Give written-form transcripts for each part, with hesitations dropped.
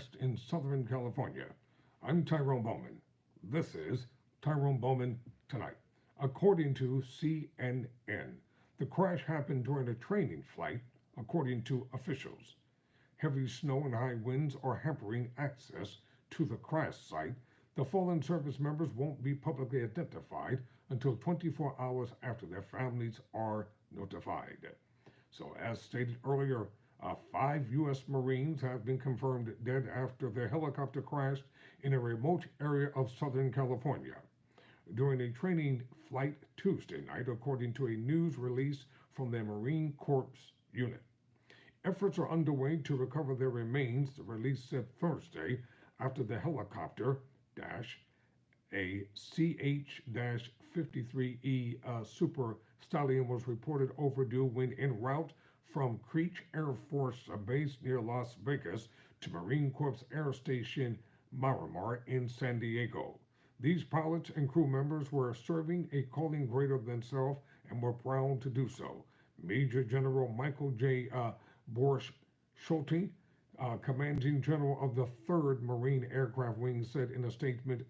crashed in Southern California. I'm Tyrone Bowman. This is Tyrone Bowman Tonight. According to CNN, the crash happened during a training flight, according to officials. Heavy snow and high winds are hampering access to the crash site. The fallen service members won't be publicly identified until 24 hours after their families are notified. So, as stated earlier, 5 U.S. Marines have been confirmed dead after their helicopter crashed in a remote area of Southern California during a training flight Tuesday night, according to a news release from the Marine Corps unit. Efforts are underway to recover their remains, the release said Thursday, after the helicopter a CH-53E Super Stallion was reported overdue when en route from Creech Air Force Base near Las Vegas to Marine Corps Air Station Miramar in San Diego. These pilots and crew members were serving a calling greater than self and were proud to do so. Major General Michael J. Boris Schulte, commanding general of the 3rd Marine Aircraft Wing, said in a statement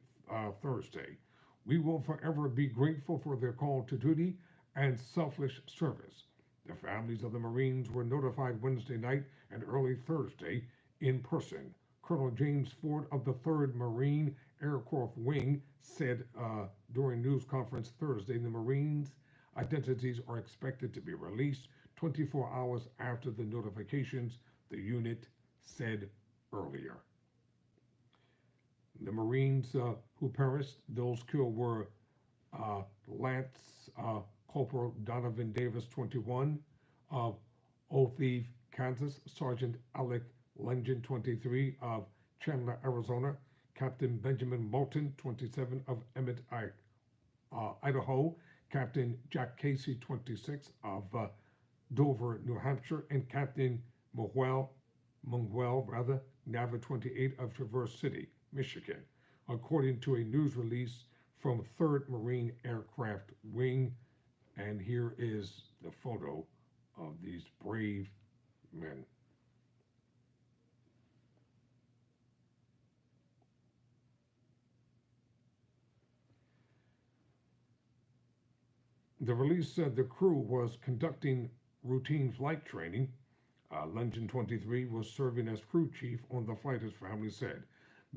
Thursday, "We will forever be grateful for their call to duty and selfless service." The families of the Marines were notified Wednesday night and early Thursday in person. Colonel James Ford of the 3rd Marine Aircraft Wing said during news conference Thursday the Marines' identities are expected to be released 24 hours after the notifications, the unit said earlier. The Marines who perished, those killed were Lance Corporal Donovan Davis, 21, of Otheve, Kansas, Sergeant Alec Lungen, 23, of Chandler, Arizona, Captain Benjamin Moulton, 27, of Emmett, Idaho, Captain Jack Casey, 26, of Dover, New Hampshire, and Captain Munguel, Nava, 28, of Traverse City, Michigan, according to a news release from 3rd Marine Aircraft Wing. And here is the photo of these brave men. The release said the crew was conducting routine flight training. Lungen, 23, was serving as crew chief on the flight, his family said.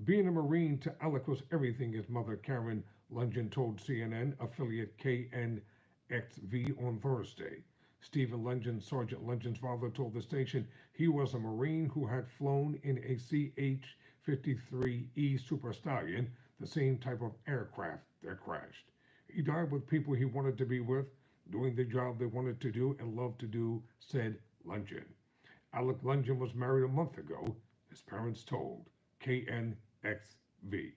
Being a Marine to Alec was everything, his mother Karen Lungen told CNN affiliate KNXV on Thursday. Stephen Lungen, Sergeant Lungen's father, told the station he was a Marine who had flown in a CH-53E Super Stallion, the same type of aircraft that crashed. He died with people he wanted to be with, doing the job they wanted to do and loved to do, said Lungen. Alec Lungen was married a month ago, his parents told KNXV.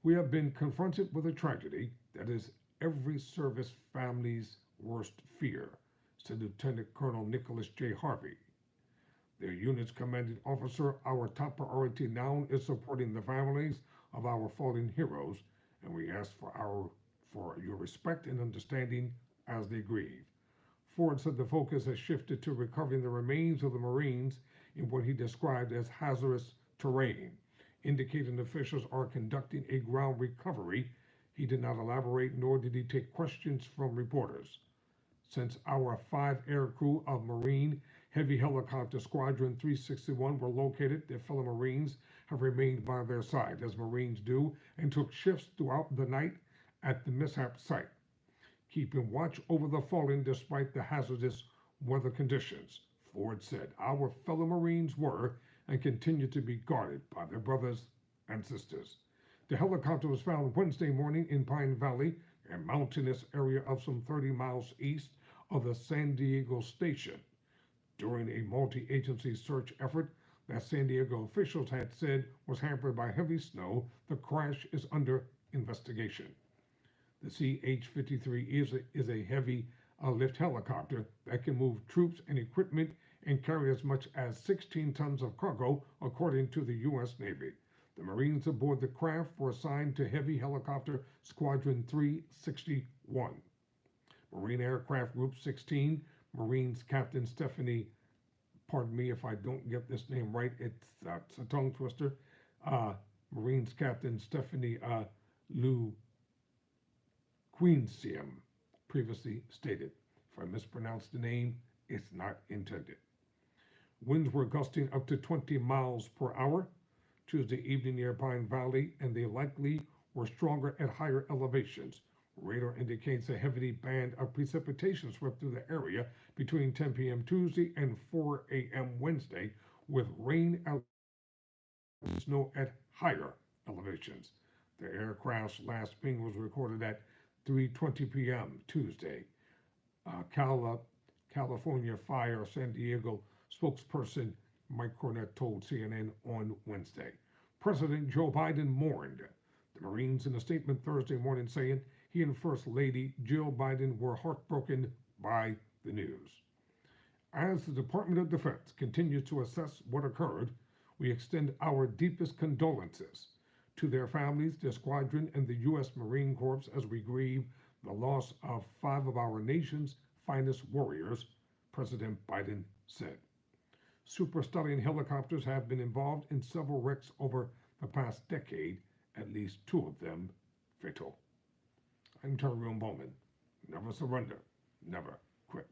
We have been confronted with a tragedy that is every service family's worst fear, said Lieutenant Colonel Nicholas J. Harvey. Their unit's commanding officer, our top priority now is supporting the families of our fallen heroes, and we ask for your respect and understanding as they grieve. Ford said the focus has shifted to recovering the remains of the Marines in what he described as hazardous terrain, indicating officials are conducting a ground recovery. He did not elaborate, nor did he take questions from reporters. Since our 5 air crew of Marine Heavy Helicopter Squadron 361 were located, their fellow Marines have remained by their side, as Marines do, and took shifts throughout the night at the mishap site, keeping watch over the fallen despite the hazardous weather conditions. Ford said, our fellow Marines were and continue to be guarded by their brothers and sisters. The helicopter was found Wednesday morning in Pine Valley, a mountainous area of some 30 miles east of the San Diego station. During a multi-agency search effort that San Diego officials had said was hampered by heavy snow, the crash is under investigation. The CH-53 is a heavy lift helicopter that can move troops and equipment and carry as much as 16 tons of cargo, according to the U.S. Navy. The Marines aboard the craft were assigned to Heavy Helicopter Squadron 361. Marine Aircraft Group 16, Marines Captain Stephanie Pardon me if I don't get this name right. It's a tongue twister. Uh, Marines Captain Stephanie Lou Queensium previously stated. If I mispronounce the name, it's not intended. Winds were gusting up to 20 miles per hour Tuesday evening near Pine Valley, and they likely were stronger at higher elevations. Radar indicates a heavy band of precipitation swept through the area between 10 p.m. Tuesday and 4 a.m. Wednesday, with rain out and snow at higher elevations. The aircraft's last ping was recorded at 3:20 p.m. Tuesday. California Fire San Diego spokesperson Mike Cornett told CNN on Wednesday. President Joe Biden mourned the Marines in a statement Thursday morning, saying he and First Lady Jill Biden were heartbroken by the news. As the Department of Defense continues to assess what occurred, we extend our deepest condolences to their families, their squadron, and the U.S. Marine Corps as we grieve the loss of 5 of our nation's finest warriors, President Biden said. Super Stallion helicopters have been involved in several wrecks over the past decade, at least 2 of them fatal. I'm Tyrone Bowman. Never surrender, never quit.